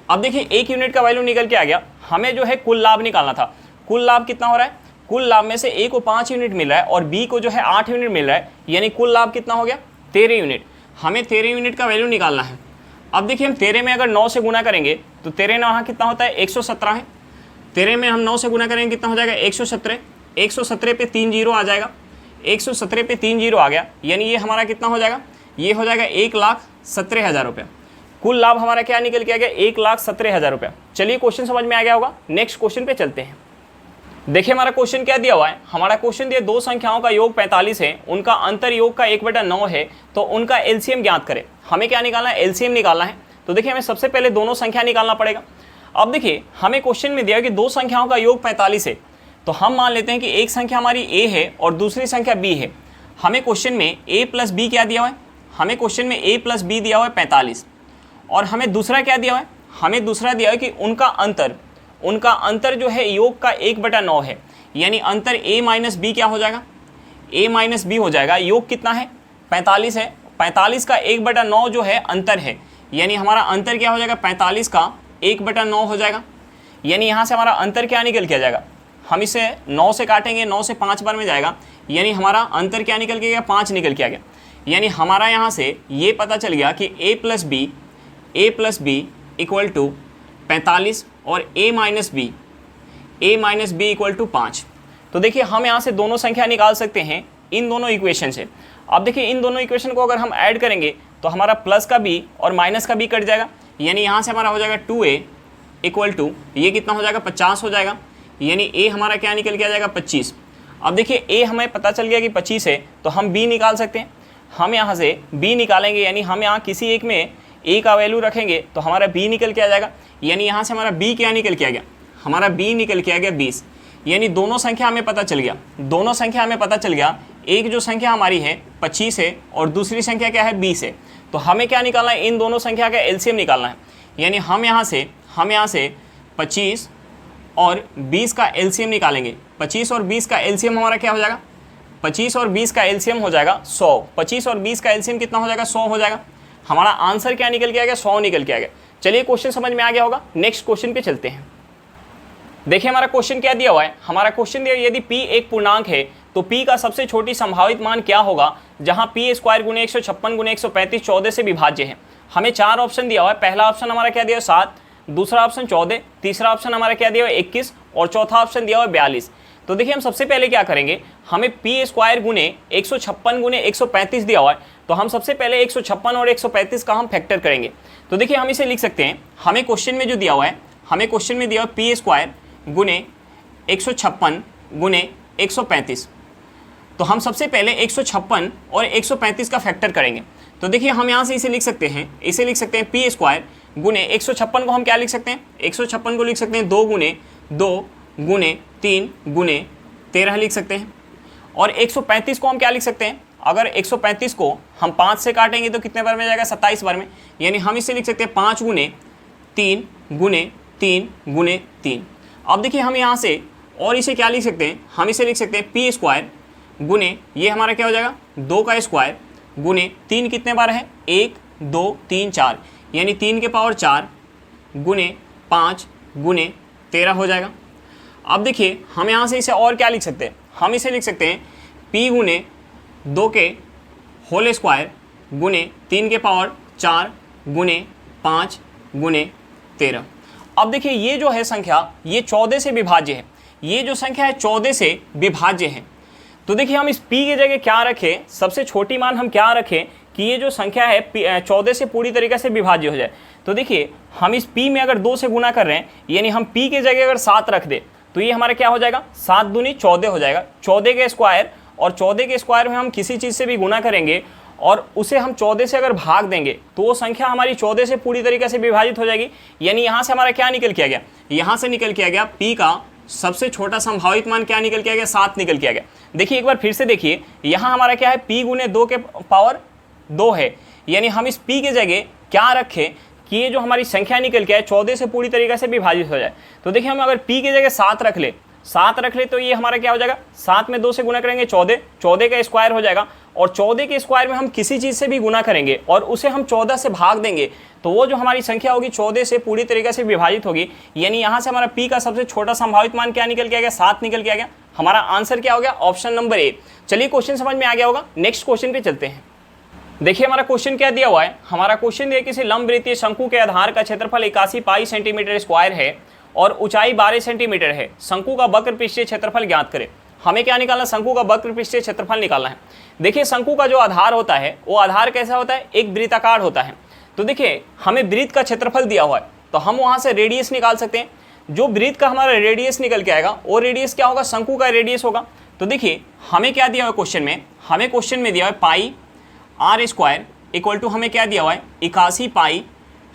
अब देखिए 1 यूनिट का वैल्यू निकल के आ गया, हमें जो है कुल लाभ निकालना था। कुल लाभ कितना हो रहा है, कुल लाभ में से ए को 5 यूनिट मिल रहा है और बी को जो है 8 यूनिट मिल रहा है। यानी कुल लाभ कितना हो गया, 13 यूनिट। हमें 13 यूनिट का वैल्यू निकालना है। अब देखिए हम 13 में अगर 9 से गुना करेंगे तो 13 यहाँ कितना होता है, 117 है। 13 में हम 9 से गुना करेंगे कितना हो जाएगा, 117। 117 पे 3 जीरो आ जाएगा, 117 पे 3 जीरो आ गया। यानी ये हमारा कितना हो जाएगा, ये हो जाएगा 1,17,000 रुपया। कुल लाभ हमारा क्या निकल के आ गया, 1,17,000 रुपया। चलिए क्वेश्चन समझ में आ गया होगा, नेक्स्ट क्वेश्चन पे चलते हैं। देखिए हमारा क्वेश्चन क्या दिया हुआ है, हमारा क्वेश्चन दिया दो संख्याओं का योग 45 है, उनका अंतर योग का 1/9 है, तो उनका एलसीएम ज्ञात करें। हमें क्या निकालना है, एलसीएम निकालना है। तो देखिए हमें सबसे पहले दोनों संख्या निकालना पड़ेगा। अब देखिए हमें क्वेश्चन में दिया कि दो संख्याओं का योग 45 है, तो हम मान लेते हैं कि एक संख्या हमारी a है और दूसरी संख्या b है। हमें क्वेश्चन में a प्लस बी क्या दिया हुआ है, हमें क्वेश्चन में a प्लस बी दिया हुआ है 45, और हमें दूसरा क्या दिया हुआ है, हमें दूसरा दिया है कि उनका अंतर जो है योग का 1/9 है। यानी अंतर a माइनस बी क्या हो जाएगा, a माइनस बी हो जाएगा। योग कितना है, 45 है, 45 का 1/9 जो है अंतर है। यानी हमारा अंतर क्या हो जाएगा, 45 का 1/9 हो जाएगा। यानी यहाँ से हमारा अंतर क्या निकल के आ जाएगा, हम इसे 9 से काटेंगे, 9 से 5 बार में जाएगा। यानी हमारा अंतर क्या निकल के गया, 5 निकल के आ गया। यानी हमारा यहाँ से ये पता चल गया कि a plus B equal to 45 और a minus B equal to 5। तो देखिए हम यहाँ से दोनों संख्या निकाल सकते हैं इन दोनों इक्वेशन से। अब देखिए इन दोनों इक्वेशन को अगर हम ऐड करेंगे तो हमारा प्लस का b और माइनस का b कट जाएगा। यानी यहाँ से हमारा हो जाएगा 2a इक्वल टू, ये कितना हो जाएगा, 50 हो जाएगा। यानी a हमारा क्या निकल के आ जाएगा, 25। अब देखिए a हमें पता चल गया कि 25 है, तो हम b निकाल सकते हैं। हम यहाँ से b निकालेंगे, यानी हम यहाँ किसी एक में a का वैल्यू रखेंगे तो हमारा b निकल के आ जाएगा। यानी यहाँ से हमारा b क्या निकल के आ गया, हमारा b निकल के आ गया 20। यानी दोनों संख्या हमें पता चल गया, एक जो संख्या हमारी है 25 है और दूसरी संख्या क्या है, 20 है। तो हमें क्या निकालना है, इन दोनों संख्या का एलसीएम निकालना है। यानी हम यहाँ से 25 और 20 का एलसीएम निकालेंगे। 25 और 20 का एलसीएम हमारा क्या हो जाएगा, 25 और 20 का एलसीएम हो जाएगा 100। 25 और 20 का एलसीएम कितना हो जाएगा, 100 हो जाएगा। हमारा आंसर क्या निकल के आ गया, 100 निकल के आ गया। चलिए क्वेश्चन समझ में आ गया होगा, नेक्स्ट क्वेश्चन पे चलते हैं। देखिए हमारा क्वेश्चन क्या दिया हुआ है, हमारा क्वेश्चन दिया यदि p एक पूर्णांक है तो p का सबसे छोटी संभावित मान क्या होगा, जहां p स्क्वायर गुने 156 गुने 135 14 से विभाज्य है। हमें 4 ऑप्शन दिया हुआ है। पहला ऑप्शन हमारा क्या दिया है, 7, दूसरा ऑप्शन 14, तीसरा ऑप्शन हमारा क्या दिया हुआ है, 21, और चौथा ऑप्शन दिया हुआ है 42। तो देखिए हम सबसे पहले क्या करेंगे, हमें p स्क्वायर गुने 156 गुने 135 दिया हुआ है, तो हम सबसे पहले 156 और 135 का हम फैक्टर करेंगे। तो देखिए हम इसे लिख सकते हैं, हमें क्वेश्चन में जो दिया हुआ है, हमें क्वेश्चन में दिया हुआ p स्क्वायर गुने 156 गुने 135, तो हम सबसे पहले 156 और 135 का फैक्टर करेंगे। तो देखिए हम यहाँ से इसे लिख सकते हैं, p स्क्वायर गुने 156 को हम क्या लिख सकते हैं, 156 को लिख सकते हैं 2 गुने 2 गुने 3 गुने 13 लिख सकते हैं। और 135 को हम क्या लिख सकते हैं, अगर 135 को हम 5 से काटेंगे तो कितने बार में जाएगा, 27 बार में। यानी हम इसे लिख सकते हैं 5 गुने 3 गुने 3 गुने 3। अब देखिए हम यहाँ से और इसे क्या लिख सकते हैं, हम इसे लिख सकते हैं p स्क्वायर गुने, ये हमारा क्या हो जाएगा, 2 का स्क्वायर गुने 3 कितने बार है, 1 2 3 4, यानी 3 के पावर 4 गुने 5 गुने 13 हो जाएगा। अब देखिए हम यहाँ से इसे और क्या लिख सकते हैं, हम इसे लिख सकते हैं p गुने 2 के होल स्क्वायर गुने 3 के पावर 4 गुने 5 गुने 13। अब देखिए ये जो है संख्या ये 14 से विभाज्य है, ये जो संख्या है 14 से विभाज्य है। तो देखिए हम इस p की जगह क्या रखें, सबसे छोटी मान हम क्या रखें कि ये जो संख्या है 14 से पूरी तरीके से विभाज्य हो जाए। तो देखिए हम इस p में अगर 2 से गुना कर रहे हैं, यानी हम p की जगह अगर 7 रख दे तो ये हमारा क्या हो जाएगा, 7 दूनी 14 हो जाएगा। 14 के स्क्वायर, और 14 के स्क्वायर में हम किसी चीज़ से भी गुना करेंगे और उसे हम 14 से अगर भाग देंगे तो वो संख्या हमारी 14 से पूरी तरीके से विभाजित हो जाएगी। यानी यहाँ से हमारा क्या निकल के आ गया, यहाँ से निकल के आ गया p का सबसे छोटा संभावित मान क्या निकल के आ गया, 7 निकल के आ गया। देखिए एक बार फिर से देखिए, यहाँ हमारा क्या है, p गुने 2 के पावर 2 है। यानी हम इस p की जगह क्या रखें कि ये जो हमारी संख्या निकल के आए 14 से पूरी तरीके से विभाजित हो जाए। तो देखिए हम अगर p की जगह 7 रख ले तो ये हमारा क्या हो जाएगा, 7 में 2 से गुना करेंगे 14, 14 का स्क्वायर हो जाएगा। और 14 के स्क्वायर में हम किसी चीज़ से भी गुना करेंगे और उसे हम 14 से भाग देंगे तो वो जो हमारी संख्या होगी 14 से पूरी तरीके से विभाजित होगी। यानी यहाँ से हमारा p का सबसे छोटा संभावित मान क्या निकल के आ गया, 7 निकल के आ गया। हमारा आंसर क्या हो गया, ऑप्शन नंबर ए। चलिए क्वेश्चन समझ में आ गया होगा, नेक्स्ट क्वेश्चन पे चलते हैं। देखिए हमारा क्वेश्चन क्या दिया हुआ है, हमारा क्वेश्चन दिया किसी लंबवृत्तीय शंकु के आधार का क्षेत्रफल 81 पाई सेंटीमीटर स्क्वायर है और ऊंचाई 12 सेंटीमीटर है। शंकु का वक्र पृष्ठीय क्षेत्रफल ज्ञात करें। हमें क्या निकालना, शंकु का वक्र पृष्ठीय क्षेत्रफल निकालना है। देखिए शंकु का जो आधार होता है वो आधार कैसा होता है, एक वृत्ताकार होता है। तो देखिए हमें वृत्त का क्षेत्रफल दिया हुआ है तो हम वहाँ से रेडियस निकाल सकते हैं। जो वृत्त का हमारा रेडियस निकल के आएगा वो रेडियस क्या होगा, शंकु का रेडियस होगा। तो देखिए हमें क्या दिया हुआ है क्वेश्चन में, हमें क्वेश्चन में दिया हुआ है पाई r स्क्वायर इक्वल टू हमें क्या दिया हुआ है, 81 पाई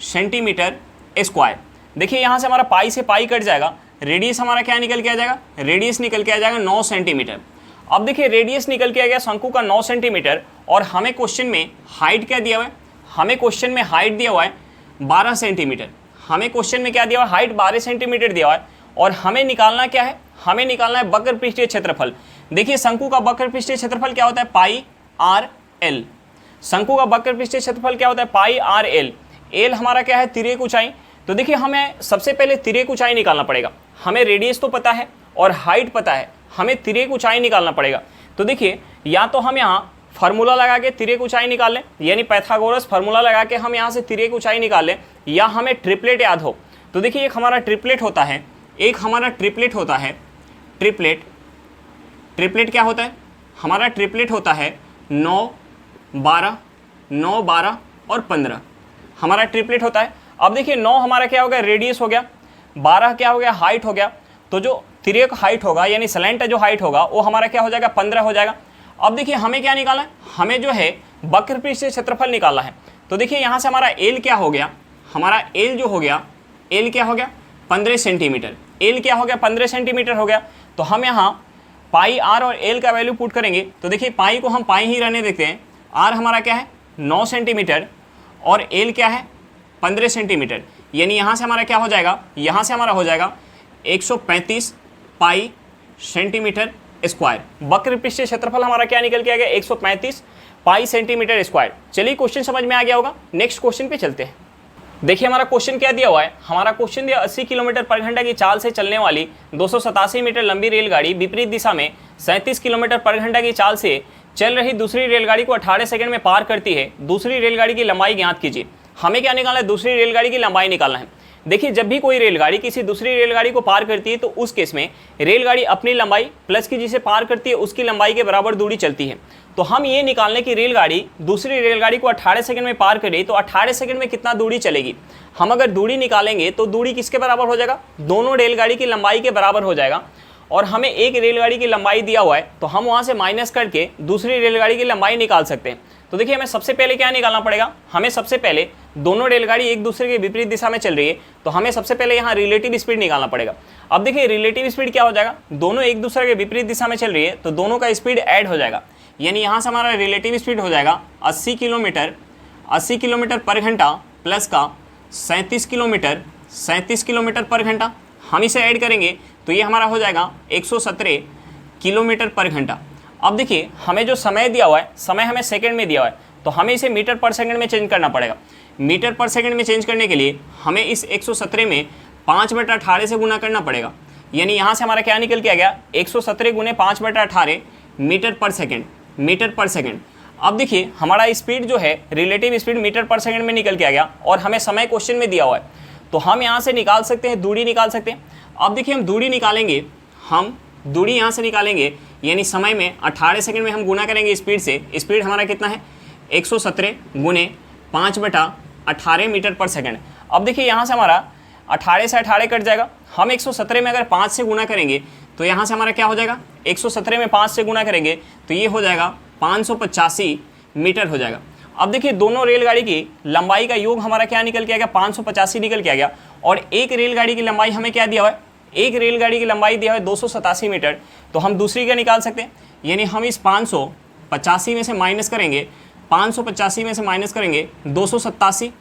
सेंटीमीटर स्क्वायर। देखिए यहाँ से हमारा पाई से पाई कट जाएगा, रेडियस हमारा क्या निकल के आ जाएगा, रेडियस निकल के आ जाएगा 9 सेंटीमीटर। अब देखिए रेडियस निकल के आ गया शंकु का 9 सेंटीमीटर और हमें क्वेश्चन में हाइट क्या दिया हुआ है, हमें क्वेश्चन में हाइट दिया हुआ है 12 सेंटीमीटर। हमें क्वेश्चन में क्या दिया हुआ है, हाइट 12 सेंटीमीटर दिया हुआ है और हमें निकालना क्या है, हमें निकालना है वक्र पृष्ठीय क्षेत्रफल। देखिए शंकु का वक्र पृष्ठीय क्षेत्रफल क्या होता है, पाई आर एल। शंकु का वक्र पृष्ठीय क्षेत्रफल क्या होता है, पाई आर एल। एल हमारा क्या है, तिर्यक ऊंचाई। तो देखिए हमें सबसे पहले तिर्यक ऊंचाई निकालना पड़ेगा। हमें रेडियस तो पता है और हाइट पता है, हमें तिर्यक ऊंचाई निकालना पड़ेगा। तो देखिए या तो हम यहाँ फार्मूला लगा के तिर्यक ऊंचाई निकाल लें, यानी पाइथागोरस फार्मूला लगा के हम यहाँ से तिर्यक ऊंचाई निकाल लें, या हमें ट्रिपलेट याद हो। तो देखिए एक हमारा ट्रिपलेट होता है, एक हमारा ट्रिपलेट होता है, ट्रिपलेट क्या होता है, हमारा ट्रिपलेट होता है 9, 12, 9, 12 और 15 हमारा ट्रिपलेट होता है। अब देखिए 9 हमारा क्या हो गया, रेडियस हो गया, 12 क्या हो गया, हाइट हो गया। तो जो तिर्यक हाइट होगा यानी स्लैंट जो हाइट होगा वो हमारा क्या हो जाएगा, 15 हो जाएगा। अब देखिए हमें क्या निकालना है, हमें जो है वक्र पृष्ठीय क्षेत्रफल निकालना है। तो देखिए यहाँ से हमारा एल क्या हो गया, हमारा एल जो हो गया, एल क्या हो गया 15 सेंटीमीटर। एल क्या हो गया, 15 सेंटीमीटर हो गया। तो हम यहाँ पाई आर और एल का वैल्यू पुट करेंगे। तो देखिए पाई को हम पाई ही रहने देते हैं, आर हमारा क्या है 9 सेंटीमीटर और एल क्या है 15 सेंटीमीटर। यानी यहाँ से हमारा क्या हो जाएगा, यहाँ से हमारा हो जाएगा 135 पाई सेंटीमीटर स्क्वायर। वक्र पृष्ठीय क्षेत्रफल हमारा क्या निकल के आ गया, 135 पाई सेंटीमीटर स्क्वायर। चलिए क्वेश्चन समझ में आ गया होगा, नेक्स्ट क्वेश्चन पे चलते हैं। देखिए हमारा क्वेश्चन क्या दिया हुआ है, हमारा क्वेश्चन दिया 80 किलोमीटर पर घंटा की चाल से चलने वाली 287 मीटर लंबी रेलगाड़ी विपरीत दिशा में 37 किलोमीटर पर घंटा की चाल से चल रही दूसरी रेलगाड़ी को 18 सेकंड में पार करती है। दूसरी रेलगाड़ी की लंबाई ज्ञात कीजिए। हमें क्या निकालना है, दूसरी रेलगाड़ी की लंबाई निकालना है। देखिए जब भी कोई रेलगाड़ी किसी दूसरी रेलगाड़ी को पार करती है तो उस केस में रेलगाड़ी अपनी लंबाई प्लस की जिसे पार करती है उसकी लंबाई के बराबर दूरी चलती है। तो हम ये निकालने की रेलगाड़ी दूसरी रेलगाड़ी को 18 सेकंड में पार करे तो 18 सेकंड में कितना दूरी चलेगी। हम अगर दूरी निकालेंगे तो दूरी किसके बराबर हो जाएगा, दोनों रेलगाड़ी की लंबाई के बराबर हो जाएगा। और हमें एक रेलगाड़ी की लंबाई दिया हुआ है तो हम वहाँ से माइनस करके दूसरी रेलगाड़ी की लंबाई निकाल सकते हैं। तो देखिए हमें सबसे पहले क्या निकालना पड़ेगा, हमें सबसे पहले दोनों रेलगाड़ी एक दूसरे के विपरीत दिशा में चल रही है तो हमें सबसे पहले यहाँ रिलेटिव स्पीड निकालना पड़ेगा। अब देखिए रिलेटिव स्पीड क्या हो जाएगा, दोनों एक दूसरे के विपरीत दिशा में चल रही है तो दोनों का स्पीड ऐड हो जाएगा। यानी यहाँ से हमारा रिलेटिव स्पीड हो जाएगा 80 किलोमीटर पर घंटा प्लस का 37 किलोमीटर पर घंटा। हम इसे ऐड करेंगे तो ये हमारा हो जाएगा 117 किलोमीटर पर घंटा। अब देखिए हमें जो समय दिया हुआ है, समय हमें सेकंड में दिया हुआ है तो हमें इसे मीटर पर सेकंड में चेंज करना पड़ेगा। मीटर पर सेकंड में चेंज करने के लिए हमें इस 117 में 5/18 से गुना करना पड़ेगा। यानी यहाँ से हमारा क्या निकल के आ गया 117 गुने 5/18 मीटर पर सेकेंड। अब देखिए हमारा स्पीड जो है रिलेटिव स्पीड मीटर पर सेकेंड में निकल के आ गया और हमें समय क्वेश्चन में दिया हुआ है, तो हम यहाँ से निकाल सकते हैं, दूरी निकाल सकते हैं। अब देखिए हम दूरी निकालेंगे, हम दूरी यहाँ से निकालेंगे, यानी समय में 18 सेकंड में हम गुना करेंगे स्पीड से। स्पीड हमारा कितना है 117 गुने 5/18 मीटर पर सेकंड। अब देखिए यहाँ से हमारा 18 से 18 कट जाएगा, हम 117 में अगर 5 से गुना करेंगे तो यहाँ से हमारा क्या हो जाएगा 117 में 5 से गुना करेंगे तो ये हो जाएगा 585 मीटर हो जाएगा। अब देखिए दोनों रेलगाड़ी की लंबाई का योग हमारा क्या निकल के आ गया 585 निकल के आ गया, और एक रेलगाड़ी की लंबाई हमें क्या दिया हुआ है, एक रेलगाड़ी की लंबाई दिया हुआ है 287 मीटर, तो हम दूसरी का निकाल सकते हैं। यानी हम इस 585 में से माइनस करेंगे, 585 में से माइनस करेंगे 287,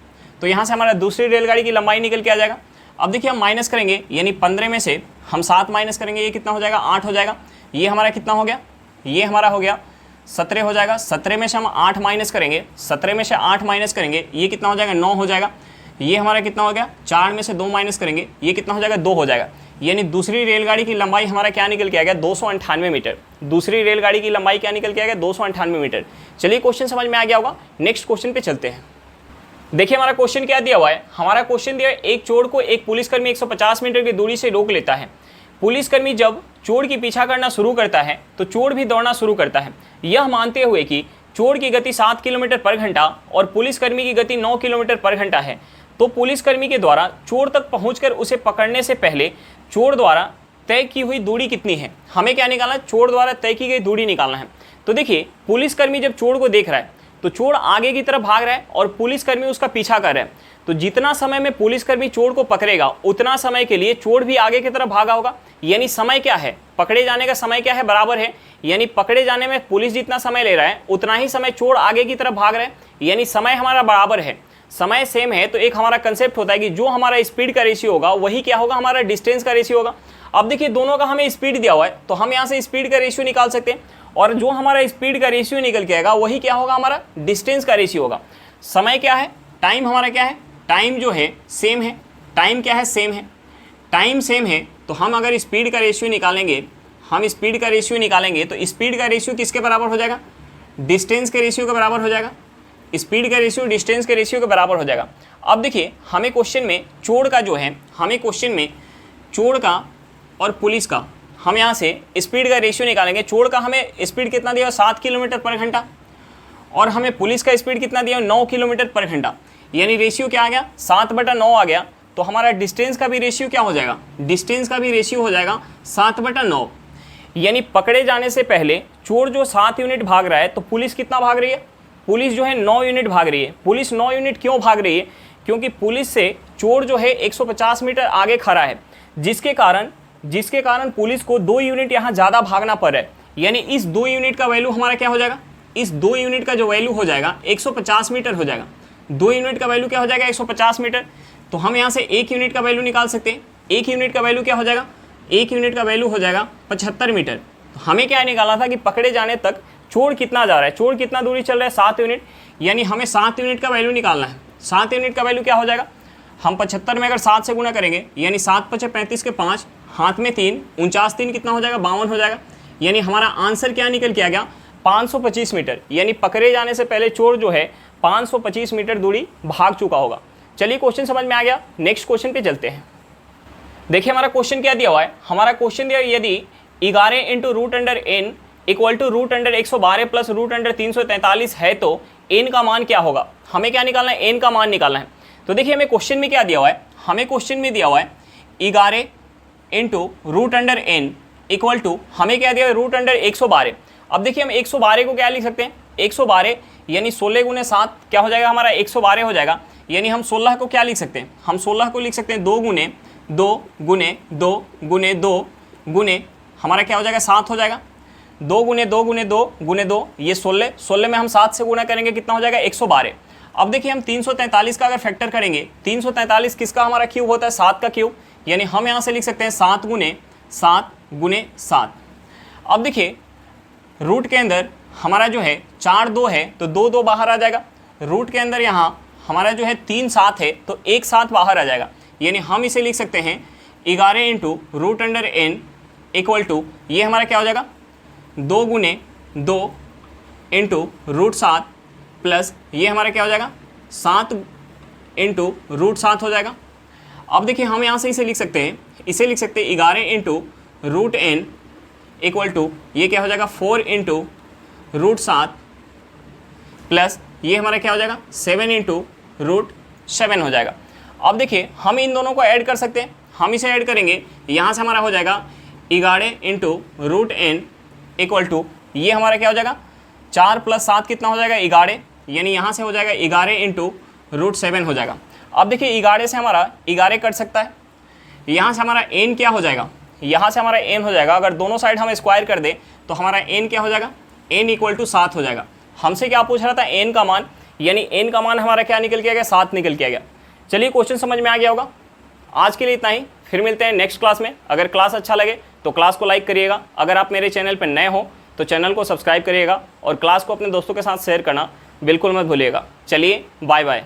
तो यहाँ से हमारा दूसरी रेलगाड़ी की लंबाई निकल के आ जाएगा। अब देखिए हम माइनस करेंगे, यानी 15 में से हम 7 माइनस करेंगे, ये कितना हो जाएगा 8 हो जाएगा। ये हमारा कितना हो गया, ये हमारा हो गया 17 हो जाएगा। 17 में से हम 8 माइनस करेंगे, 17 में से 8 माइनस करेंगे, ये कितना हो जाएगा 9 हो जाएगा। ये हमारा कितना हो गया 4 में से 2 माइनस करेंगे, ये कितना हो जाएगा 2 हो जाएगा। यानी दूसरी रेलगाड़ी की लंबाई हमारा क्या निकल के आ गया 298 मीटर। दूसरी रेलगाड़ी की लंबाई क्या निकल के आ गया 298 मीटर। चलिए क्वेश्चन समझ में आ गया होगा, नेक्स्ट क्वेश्चन पे चलते हैं। देखिए हमारा क्वेश्चन क्या दिया हुआ है, हमारा क्वेश्चन दिया है एक चोर को एक पुलिसकर्मी 150 मीटर की दूरी से रोक लेता है। पुलिसकर्मी जब चोर की पीछा करना शुरू करता है तो चोर भी दौड़ना शुरू करता है, यह मानते हुए कि चोर की गति 7 किलोमीटर पर घंटा और पुलिसकर्मी की गति 9 किलोमीटर पर घंटा है, तो पुलिसकर्मी के द्वारा चोर तक पहुंचकर उसे पकड़ने से पहले चोर द्वारा तय की हुई दूरी कितनी है। हमें क्या निकालना है, चोर द्वारा तय की गई दूरी निकालना है। तो देखिए पुलिसकर्मी जब चोर को देख रहा है तो चोर आगे की तरफ भाग रहा है और पुलिसकर्मी उसका पीछा कर रहा है, तो जितना समय में पुलिसकर्मी चोर को पकड़ेगा उतना समय के लिए चोर भी आगे की तरफ भागा होगा। यानी समय क्या है, पकड़े जाने का समय क्या है, बराबर है। यानी पकड़े जाने में पुलिस जितना समय ले रहा है उतना ही समय चोर आगे की तरफ भाग रहा है, यानी समय हमारा बराबर है, समय सेम है। तो एक हमारा कंसेप्ट होता है कि जो हमारा स्पीड का रेशियो होगा वही क्या होगा, हमारा डिस्टेंस का रेशियो होगा। अब देखिए दोनों का हमें स्पीड दिया हुआ है तो हम यहाँ से स्पीड का रेशियो निकाल सकते हैं, और जो हमारा स्पीड का रेशियो निकल के आएगा वही क्या होगा, हमारा डिस्टेंस का रेशियो होगा। समय क्या है, टाइम हमारा क्या है, टाइम जो है सेम है, टाइम क्या है सेम है, टाइम सेम है। तो हम अगर स्पीड का रेशियो निकालेंगे, हम स्पीड का रेशियो निकालेंगे तो स्पीड का रेशियो किसके बराबर हो जाएगा, डिस्टेंस के रेशियो के बराबर हो जाएगा। स्पीड का रेशियो डिस्टेंस के रेशियो के बराबर हो जाएगा। अब देखिए हमें क्वेश्चन में चोर का जो है, हमें क्वेश्चन में चोर का और पुलिस का, हम यहाँ से स्पीड का रेशियो निकालेंगे। चोर का हमें स्पीड कितना दिया 7 किलोमीटर पर घंटा और हमें पुलिस का स्पीड कितना दिया 9 किलोमीटर पर घंटा, यानी रेशियो क्या आ गया 7/9 आ गया। तो हमारा डिस्टेंस का भी रेशियो क्या हो जाएगा, डिस्टेंस का भी रेशियो हो जाएगा 7/9। यानी पकड़े जाने से पहले चोर जो 7 यूनिट भाग रहा है तो पुलिस कितना भाग रही है, पुलिस जो है 9 यूनिट भाग रही है। पुलिस 9 यूनिट क्यों भाग रही है, क्योंकि पुलिस से चोर जो है 150 मीटर आगे खड़ा है, जिसके कारण पुलिस को 2 यूनिट यहाँ ज़्यादा भागना पड़ रहा है। यानी इस 2 यूनिट का वैल्यू हमारा क्या हो जाएगा, इस 2 यूनिट का जो वैल्यू हो जाएगा 150 मीटर हो जाएगा। 2 यूनिट का वैल्यू क्या हो जाएगा 150 मीटर। तो हम यहाँ से 1 यूनिट का वैल्यू निकाल सकते हैं। 1 यूनिट का वैल्यू क्या हो जाएगा, 1 यूनिट का वैल्यू हो जाएगा 75 मीटर। तो हमें क्या निकालना था कि पकड़े जाने तक चोर कितना जा रहा है, चोर कितना दूरी चल रहा है 7 यूनिट, यानी हमें 7 यूनिट का वैल्यू निकालना है। 7 यूनिट का वैल्यू क्या हो जाएगा, हम 75 में अगर 7 से गुना करेंगे यानी 7 × 5 = 35 के 5, हाथ में 3, 49 3 कितना हो जाएगा 52 हो जाएगा। यानी हमारा आंसर क्या निकल के आ गया 525 मीटर। यानी पकड़े जाने से पहले चोर जो है 525 मीटर दूरी भाग चुका होगा। चलिए क्वेश्चन समझ में आ गया, नेक्स्ट क्वेश्चन पे चलते हैं। देखिए हमारा क्वेश्चन क्या दिया हुआ है, हमारा क्वेश्चन दिया यदि 11 × √n = √112 + √343 है तो n का मान क्या होगा। हमें क्या निकालना है, n का मान निकालना है। तो देखिए हमें क्वेश्चन में क्या दिया हुआ है, हमें क्वेश्चन में दिया हुआ है 11 × √n = हमें क्या दिया है √112। अब देखिए हम 112 को क्या लिख सकते हैं, 112 यानी 16 × 7 क्या हो जाएगा हमारा 112 हो जाएगा। यानी हम 16 को क्या लिख सकते हैं, हम 16 को लिख सकते हैं 2 × 2 × 2 × 2 गुने हमारा क्या हो जाएगा 7 हो जाएगा। 2 × 2 × 2 × 2 ये 16 में हम 7 से गुना करेंगे कितना हो जाएगा 112। अब देखिए हम 343 का अगर फैक्टर करेंगे, 343 किसका हमारा क्यूब होता है 7 का क्यूब, यानी हम यहाँ से लिख सकते हैं 7 × 7 × 7। अब देखिए रूट के अंदर हमारा जो है 4 2 है तो 2 2 बाहर आ जाएगा। रूट के अंदर यहाँ हमारा जो है 3 7 है तो 1 7 बाहर आ जाएगा। यानी हम इसे लिख सकते हैं 11 into root under N equal to ये हमारा क्या हो जाएगा 2 गुने 2 इंटू रूट 7 प्लस ये हमारा क्या हो जाएगा 7 इंटू रूट 7 हो जाएगा। अब देखिए हम यहाँ से इसे लिख सकते हैं, 11 into root N equal to ये क्या हो जाएगा 4 इंटू रूट 7 प्लस ये हमारा क्या हो जाएगा 7 इंटू रूट 7 हो जाएगा। अब देखिए हम इन दोनों को ऐड कर सकते हैं, हम इसे ऐड करेंगे, यहाँ से हमारा हो जाएगा 11 into root N equal to ये हमारा क्या हो जाएगा 4 प्लस 7 कितना हो जाएगा 11, यानी यहाँ से हो जाएगा 11 इंटू रूट 7 हो जाएगा। अब देखिए 11 से हमारा 11 कट सकता है, यहाँ से हमारा n क्या हो जाएगा, यहाँ से हमारा n हो जाएगा, अगर दोनों साइड हम स्क्वायर कर दें तो हमारा n क्या हो जाएगा, n इक्वल टू 7 हो जाएगा। हमसे क्या पूछ रहा था n का मान, यानी n का मान हमारा क्या निकल के आ गया 7 निकल के आ गया। चलिए क्वेश्चन समझ में आ गया होगा। आज के लिए इतना ही, फिर मिलते हैं नेक्स्ट क्लास में। अगर क्लास अच्छा लगे तो क्लास को लाइक करिएगा, अगर आप मेरे चैनल पर नए हो तो चैनल को सब्सक्राइब करिएगा और क्लास को अपने दोस्तों के साथ शेयर करना बिल्कुल मत भूलिएगा। चलिए बाय बाय।